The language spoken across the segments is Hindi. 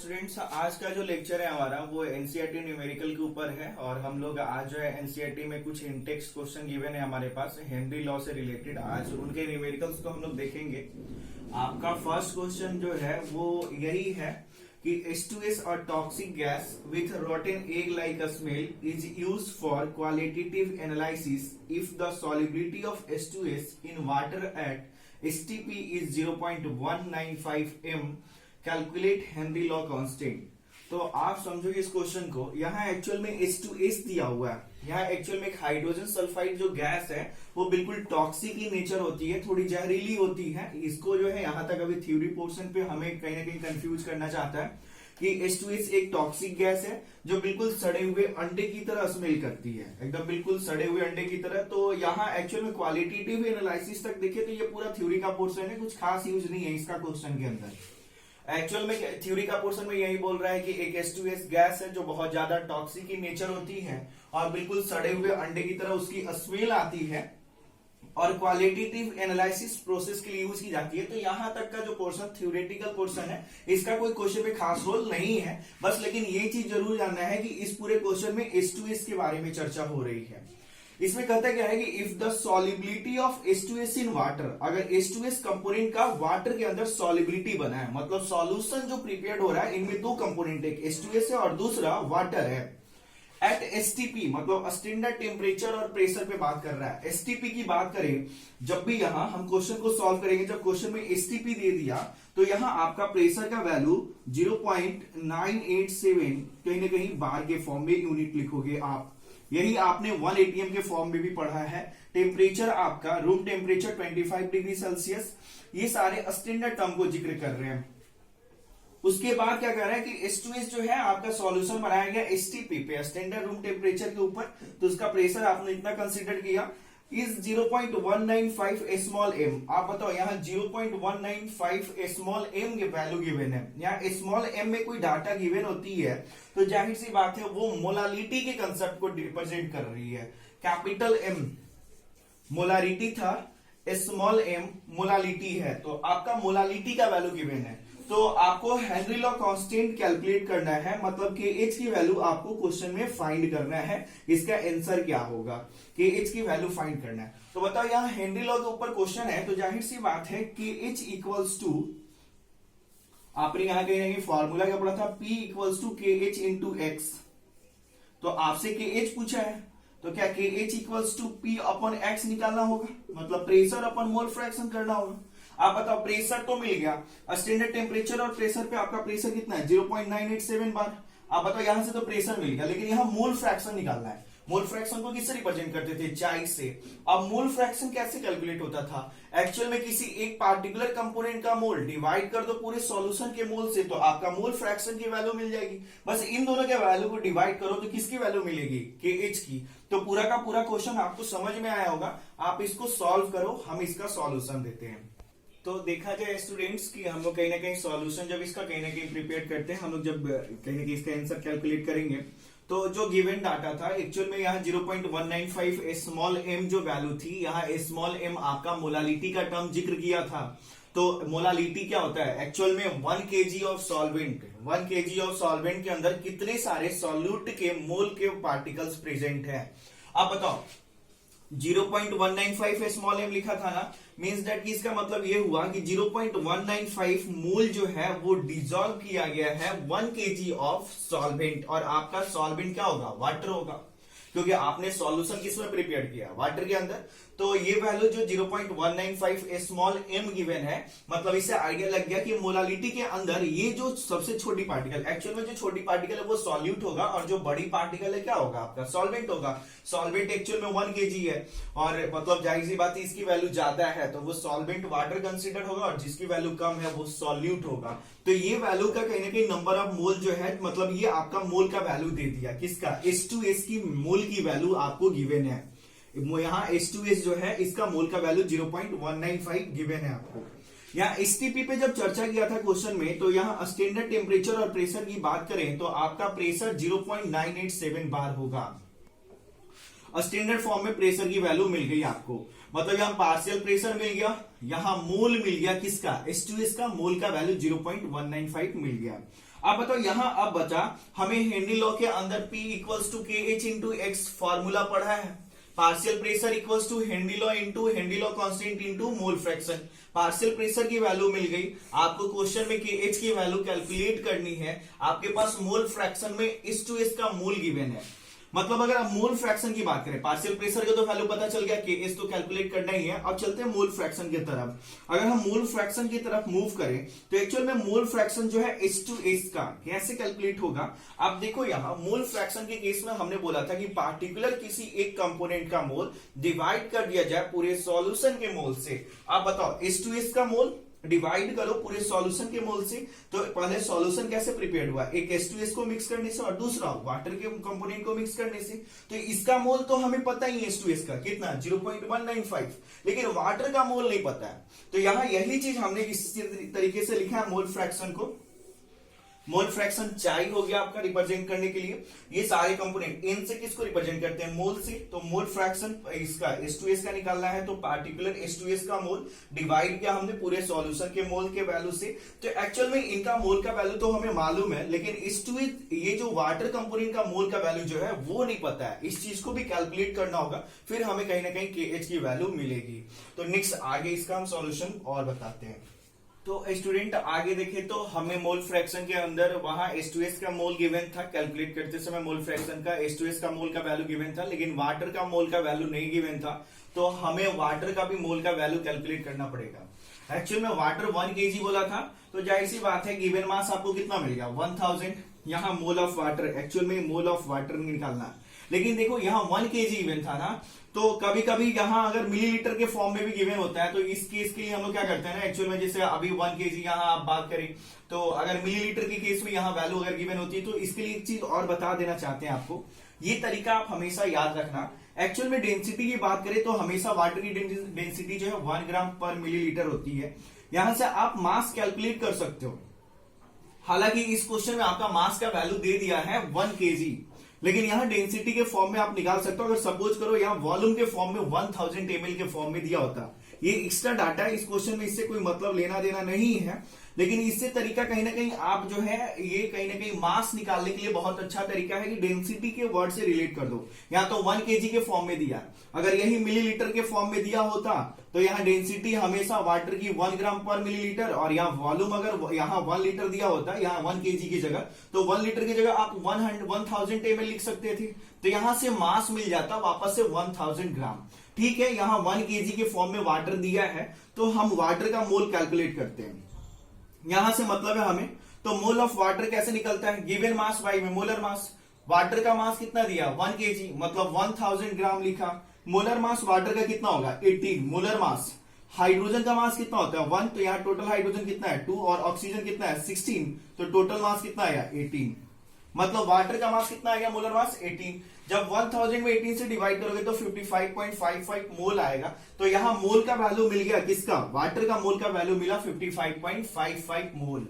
स्टूडेंट्स, आज का जो लेक्चर है हमारा वो एनसीईआरटी न्यूमेरिकल के ऊपर है। और हम लोग आज जो है एनसीईआरटी में कुछ इंटेक्स्ट क्वेश्चन गिवन है हमारे पास हेनरी लॉ से रिलेटेड। आज उनके न्यूमेरिकल्स को हम लोग देखेंगे। आपका फर्स्ट क्वेश्चन जो है वो यही है कि H2S or toxic gas with rotten egg like a smell is used for qualitative analysis if the solubility of H2S in water at STP is 0.195 m. Calculate Henry law constant. तो आप समझोगे इस क्वेश्चन को, यहाँ एक्चुअल में H2S दिया हुआ है। यहाँ एक्चुअल में एक हाइड्रोजन सल्फाइड जो गैस है वो बिल्कुल टॉक्सिक ही नेचर होती है, थोड़ी जहरीली होती है। इसको जो है यहाँ तक अभी थ्योरी पोर्शन पे हमें कहीं ना कहीं कंफ्यूज करना चाहता है कि H2S एक टॉक्सिक गैस है जो बिल्कुल सड़े हुए अंडे की तरह स्मेल करती है, एकदम बिल्कुल सड़े हुए अंडे की तरह। तो यहाँ एक्चुअल में क्वालिटेटिव एनालिसिस तक देखे तो ये पूरा थ्योरी का पोर्शन है, कुछ खास यूज नहीं है इसका क्वेश्चन के अंदर। एक्चुअल में थ्योरी का पोर्शन में यही बोल रहा है कि एक H2S गैस है जो बहुत ज्यादा टॉक्सिक की नेचर होती है और बिल्कुल सड़े हुए अंडे की तरह उसकी स्मेल आती है और क्वालिटेटिव एनालिसिस प्रोसेस के लिए यूज की जाती है। तो यहां तक का जो पोर्शन थ्योरेटिकल पोर्शन है इसका कोई क्वेश्चन में खास रोल नहीं है बस। लेकिन ये चीज जरूर जानना है कि इस पूरे क्वेश्चन में H2S के बारे में चर्चा हो रही है। इसमें कहता क्या है कि if the solubility of H2S in water, अगर H2S कंपोनेंट का वाटर के अंदर सॉलिबिलिटी बना है, मतलब सॉल्यूशन जो प्रिपेयर हो रहा है इनमें दो कंपोनेंट, एक H2S है और दूसरा वाटर है। एट STP मतलब स्टैंडर्ड टेम्परेचर और प्रेशर पे बात कर रहा है। STP की बात करें, जब भी यहां हम क्वेश्चन को सॉल्व करेंगे, जब क्वेश्चन में STP दे दिया तो यहां आपका प्रेशर का वैल्यू 0.987 कहीं ना कहीं बार के फॉर्म में यूनिट लिखोगे आप। यही आपने 1 ATM के फॉर्म में भी पढ़ा है। टेम्परेचर आपका रूम टेम्परेचर 25 डिग्री सेल्सियस। ये सारे स्टैंडर्ड टर्म को जिक्र कर रहे हैं। उसके बाद क्या कर रहा है कि H2S जो है आपका सॉल्यूशन बनाया गया STP पे, स्टैंडर्ड रूम टेम्परेचर के ऊपर। तो उसका प्रेशर आपने इतना कंसीडर किया इज 0.195 स्मॉल m। आप बताओ यहाँ 0.195 स्मॉल m के वैल्यू गिवन है। यहाँ स्मॉल m में कोई डाटा गिवन होती है तो जाहिर सी बात है वो मोलालिटी के कंसेप्ट को रिप्रेजेंट कर रही है। कैपिटल M मोलारिटी था, स्मॉल m मोलालिटी है, तो आपका मोलालिटी का वैल्यू गिवन है। तो आपको हेनरी लॉ कांस्टेंट कैलकुलेट करना है, मतलब KH की वैल्यू आपको क्वेश्चन में फाइंड करना है। इसका आंसर क्या होगा, KH की वैल्यू फाइंड करना है। तो बताओ यहाँ हेनरी लॉ के ऊपर क्वेश्चन है तो जाहिर सी बात है KH इक्वल्स टू, आपने यहां कहीं ना कहीं फॉर्मूला क्या पढ़ा था, P equals to KH into X। तो आपसे KH पूछा है तो क्या KH equals to P upon X निकालना होगा, मतलब प्रेशर अपॉन मोल फ्रैक्शन करना होगा। आप बताओ प्रेशर तो मिल गया, स्टैंडर्ड टेम्परेचर और प्रेशर पे आपका प्रेशर कितना है 0.987 बार। आप बताओ यहां से तो प्रेशर मिल गया, लेकिन यहां मोल फ्रैक्शन निकालना है। मोल फ्रैक्शन को किससे रिप्रेजेंट करते थे, चाई से। अब मोल फ्रैक्शन कैसे कैलकुलेट होता था, एक्चुअल में किसी एक पार्टिकुलर कंपोनेंट का मोल डिवाइड कर दो पूरे सॉल्यूशन के मोल से तो आपका मोल फ्रैक्शन की वैल्यू मिल जाएगी। बस इन दोनों के वैल्यू को डिवाइड करो तो किसकी वैल्यू मिलेगी, KH की। तो पूरा का पूरा क्वेश्चन आपको समझ में आया होगा। आप इसको सॉल्व करो, हम इसका सॉल्यूशन देते हैं। तो देखा जाए स्टूडेंट्स कि हम लोग कहीं ना कहीं सॉल्यूशन जब इसका कहीं ना कहीं प्रिपेयर करते हैं, हम लोग जब कहीं ना कहीं इसका आंसर कैलकुलेट करेंगे तो जो गिवन डाटा था एक्चुअल में यहाँ 0.195 स्मॉल m जो वैल्यू थी, यहाँ स्मॉल m आपका मोलालिटी का टर्म जिक्र किया था। तो मोलालिटी क्या होता है, एक्चुअल में 1 kg of solvent, 1 kg of solvent के अंदर कितने सारे सॉल्यूट के मोल के पार्टिकल्स प्रेजेंट है। आप बताओ 0.195 स्मॉल m लिखा था ना, मींस दैट कि इसका मतलब ये हुआ कि 0.195 मोल जो है वो डिसॉल्व किया गया है 1 kg ऑफ सॉल्वेंट। और आपका सॉल्वेंट क्या होगा, वाटर होगा, क्योंकि आपने सॉल्यूशन किसमें प्रिपेयर किया, वाटर के अंदर। तो ये वैल्यू जो 0.195 स्मॉल m गिवन है, मतलब इससे आइडिया लग गया कि मोलालिटी के अंदर ये जो सबसे छोटी पार्टिकल, एक्चुअल में जो छोटी पार्टिकल है वो सॉल्यूट होगा और जो बड़ी पार्टिकल है क्या होगा, आपका सॉल्वेंट होगा। सॉल्वेंट एक्चुअल में 1 kg है और मतलब जाहिर सी बात है इसकी वैल्यू ज्यादा है तो वो सॉल्वेंट वाटर कंसिडर होगा और जिसकी वैल्यू कम है वो सॉल्यूट होगा। तो ये वैल्यू का कहीं ना कहीं नंबर ऑफ मोल जो है, मतलब ये आपका मोल का वैल्यू दे दिया, किसका, H2S की मोल की वैल्यू आपको गिवन है। यहाँ H2S जो है इसका मोल का वैल्यू 0.195 गिवन है आपको। यहाँ STP पे जब चर्चा किया था क्वेश्चन में तो यहाँ स्टैंडर्ड टेम्परेचर और प्रेशर की बात करें तो आपका प्रेशर 0.987 बार होगा। स्टैंडर्ड फॉर्म में प्रेशर की वैल्यू मिल गई आपको, मतलब यहाँ पार्शियल प्रेशर मिल गया, यहाँ मोल मिल गया किसका, H2S का मोल का वैल्यू 0.195 मिल गया। अब बताओ यहां अब बचा हमें हेनरी लॉ के अंदर P equals to K H into X formula पढ़ा है। Partial pressure equals to Henry law constant into mole fraction. Partial pressure की वैल्यू मिल गई आपको। क्वेश्चन में के एच की वैल्यू कैलकुलेट करनी है। आपके पास मोल फ्रैक्शन में इस टू इस का मोल गिवन है। मतलब अगर आप मोल फ्रैक्शन की बात करें, पार्शियल प्रेशर का तो वैल्यू पता चल गया, के एच तो कैलकुलेट करना ही है। अब चलते हैं मोल फ्रैक्शन की तरफ। अगर हम मोल फ्रैक्शन की तरफ मूव करें तो एक्चुअल में मोल फ्रैक्शन जो है एच टू एच का कैसे कैलकुलेट होगा। आप देखो यहां मोल फ्रैक्शन के केस में हमने बोला था कि पार्टिकुलर किसी एक कंपोनेंट का मोल डिवाइड कर दिया जाए पूरे सॉल्यूशन के मोल से। आप बताओ एच टू एच का मोल डिवाइड करो पूरे सॉल्यूशन के मोल से। तो पहले सॉल्यूशन कैसे प्रिपेयर हुआ, एक H2S को मिक्स करने से और दूसरा वाटर के कंपोनेंट को मिक्स करने से। तो इसका मोल तो हमें पता ही है H2S का कितना 0.195, लेकिन वाटर का मोल नहीं पता है। तो यहां यही चीज हमने इस तरीके से लिखा है मोल फ्रैक्शन को। मोल फ्रैक्शन चाई हो गया आपका रिप्रेजेंट करने के लिए। ये सारे कंपोनेंट एन से किसको रिप्रेजेंट करते हैं, मोल से। तो मोल फ्रैक्शन इसका H2S का निकालना है, तो पार्टिकुलर H2S का मोल डिवाइड किया हमने पूरे सॉल्यूशन के मोल के वैल्यू से। तो एक्चुअल में इनका मोल का वैल्यू तो हमें मालूम है, लेकिन H2S ये जो वाटर कंपोनेंट का मोल का वैल्यू जो है वो नहीं पता है। इस चीज को भी कैलकुलेट करना होगा, फिर हमें कहीं ना कहीं KH की वैल्यू मिलेगी। तो नेक्स्ट आगे इसका हम सॉल्यूशन और बताते हैं। तो स्टूडेंट आगे देखें तो हमें मोल फ्रैक्शन के अंदर वहां H2S का मोल गिवन था। कैलकुलेट करते समय मोल फ्रैक्शन का H2S का मोल का वैल्यू गिवन था, लेकिन वाटर का मोल का वैल्यू नहीं गिवन था। तो हमें वाटर का भी मोल का वैल्यू कैलकुलेट करना पड़ेगा। एक्चुअल में वाटर 1 kg बोला था, तो जाहिर सी बात है गिवन मास आपको कितना मिलेगा 1000। यहाँ मोल ऑफ वाटर, एक्चुअल में मोल ऑफ वाटर निकालना, लेकिन देखो यहाँ 1 kg गिवन था ना। तो कभी कभी यहाँ अगर मिलीलीटर के फॉर्म में भी गिवन होता है, तो इस केस के लिए हम लोग क्या करते हैं ना, एक्चुअल में जैसे अभी 1 kg यहाँ आप बात करें, तो अगर मिलीलीटर के केस में यहाँ वैल्यू अगर गिवन होती है, तो इसके लिए एक चीज और बता देना चाहते हैं आपको। ये तरीका आप हमेशा याद रखना। एक्चुअल में डेंसिटी की बात करें तो हमेशा वाटर की डेंसिटी जो है 1 ग्राम पर मिलीलीटर होती है। यहां से आप मास कैलकुलेट कर सकते हो। हालांकि इस क्वेश्चन में आपका मास का वैल्यू दे दिया है 1 kg, लेकिन यहां डेंसिटी के फॉर्म में आप निकाल सकते हो। अगर सपोज करो यहां वॉल्यूम के फॉर्म में 1000 ml के फॉर्म में दिया होता, ये एक्स्ट्रा डाटा है, इस क्वेश्चन में इससे कोई मतलब लेना देना नहीं है, लेकिन इससे तरीका कहीं ना कहीं आप जो है ये कहीं ना कहीं मास निकालने के लिए बहुत अच्छा तरीका है कि डेंसिटी के वर्ड से रिलेट कर दो। यहाँ तो 1 kg के फॉर्म में दिया, अगर यही मिलीलीटर के फॉर्म में दिया होता तो यहाँ डेंसिटी हमेशा वाटर की 1 ग्राम पर मिलीलीटर, और यहाँ वॉल्यूम अगर यहाँ 1 लीटर दिया होता यहाँ 1 kg की जगह, तो 1 लीटर की जगह आप 1000 ml लिख सकते थे। तो यहां से मास मिल जाता वापस से 1000 ग्राम। ठीक है, यहाँ 1 kg के फॉर्म में वाटर दिया है, तो हम वाटर का मोल कैलकुलेट करते हैं। यहां से मतलब है हमें, तो मोल ऑफ वाटर कैसे निकलता है, गिवन मास बाई में मोलर मास। वाटर का मास कितना दिया 1 kg, मतलब 1000 ग्राम लिखा। मोलर मास वाटर का कितना होगा 18 मोलर मास। हाइड्रोजन का मास कितना होता है 1, तो यहाँ टोटल हाइड्रोजन कितना है 2 और ऑक्सीजन कितना है 16, तो टोटल मास कितना आया 18। मतलब वाटर का मास कितना आएगा मोलर मास 18। जब 1000 में 18 से डिवाइड करोगे तो 55.55 मोल आएगा। तो यहां मोल का वैल्यू मिल गया किसका, वाटर का मोल का वैल्यू मिला 55.55 मोल।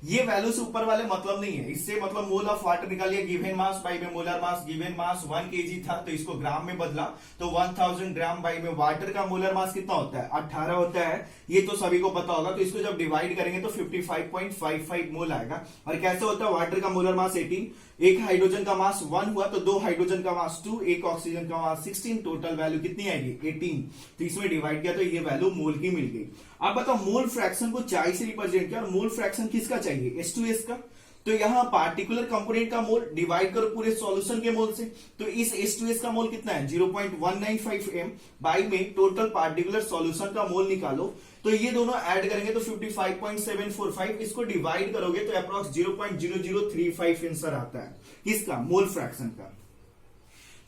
ये वैल्यू से ऊपर वाले मतलब नहीं है, इससे मतलब मोल ऑफ वाटर निकालिए गिवन मास बाई में molar mass. Given mass 1 kg था तो इसको ग्राम में बदला, तो 1000 ग्राम बाई में वाटर का मोलर मास कितना होता है 18 होता है, ये तो सभी को पता होगा। तो इसको जब डिवाइड करेंगे तो 55.55 मोल आएगा। और कैसे होता है, वाटर का मोलर मास 18, एक हाइड्रोजन का मास 1 हुआ तो 2 हाइड्रोजन का मास 2, एक ऑक्सीजन का मास 16, टोटल वैल्यू कितनी आएगी 18। तो इसमें डिवाइड किया तो ये वैल्यू मोल की मिल गई। अब बताओ मोल फ्रैक्शन को चाई से रिप्रेजेंट किया, और मोल फ्रैक्शन किसका चाहिए H2S का। तो यहाँ पार्टिकुलर कंपोनेंट का मोल डिवाइड करो पूरे सॉल्यूशन के मोल से, तो इस H2S का मोल कितना है 0.195 m बाई में टोटल पार्टिकुलर सॉल्यूशन का मोल निकालो। तो ये दोनों ऐड करेंगे तो 55.745, इसको डिवाइड करोगे तो अप्रॉक्स 0.0035 आंसर आता है किसका, मोल फ्रैक्शन का।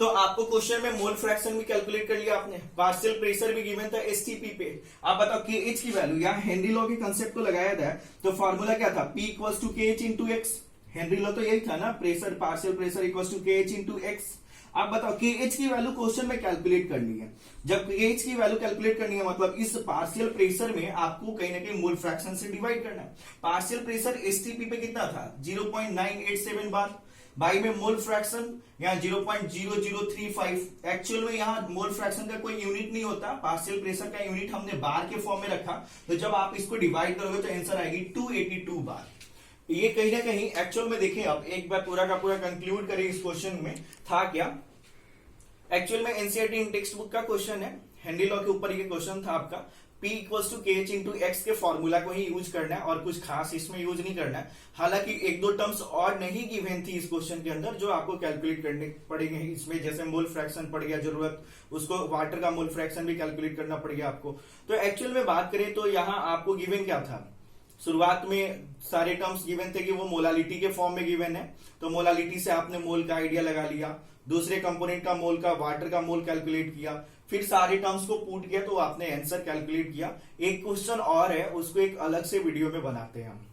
तो आपको क्वेश्चन में मोल फ्रैक्शन भी कैलकुलेट कर लिया आपने, पार्शियल प्रेशर भी गिवन था STP पे। आप बताओ KH की वैल्यू, यहाँ हेनरी लॉ के कंसेप्ट को लगाया था, तो फॉर्मूला क्या था P equals to KH into X. Henry law तो यही था ना, pressure partial pressure equals to KH into X. आप बताओ KH की वैल्यू क्वेश्चन में कैलकुलेट करनी है। जब KH की वैल्यू कैलकुलेट करनी है मतलब इस पार्शियल प्रेशर में आपको कहीं ना कहीं मोल फ्रैक्शन से डिवाइड करना है। पार्शियल प्रेशर STP पे कितना था 0.987 बार बाई में मोल फ्रैक्शन यहाँ 0.0035। एक्चुअल में यहाँ मोल फ्रैक्शन का कोई यूनिट नहीं होता, पार्शियल प्रेशर का यूनिट हमने बार के फॉर्म में रखा। तो जब आप इसको डिवाइड करोगे तो आंसर आएगी 282 बार। ये कहीं ना कहीं एक्चुअल में देखें, अब एक बार पूरा का पूरा कंक्लूड करें इस क्वेश्चन में था क्या। एक्चुअल में एनसीईआरटी इन टेक्स्ट बुक का क्वेश्चन है, हेनरी लॉ के ऊपर ये क्वेश्चन था आपका। P equals to K H into x के फॉर्मूला को ही यूज करना है और कुछ खास इसमें यूज नहीं करना है। हालांकि एक दो टर्म्स और नहीं गिवन थी इस क्वेश्चन के अंदर जो आपको कैलकुलेट करने पड़ेंगे इसमें, जैसे मोल फ्रैक्शन पड़ गया जरूरत, उसको वाटर का मोल फ्रैक्शन भी कैलकुलेट करना पड़ गया आपको। तो एक्चुअल में बात करें तो यहाँ आपको गिवन क्या था, शुरुआत में सारे टर्म्स गिवन थे कि वो मोलालिटी के फॉर्म में गिवन है, तो मोलालिटी से आपने मोल का आइडिया लगा लिया, दूसरे कंपोनेंट का मोल का वाटर का मोल कैलकुलेट किया, फिर सारे टर्म्स को पुट किया तो आपने आंसर कैलकुलेट किया। एक क्वेश्चन और है, उसको एक अलग से वीडियो में बनाते हैं हम।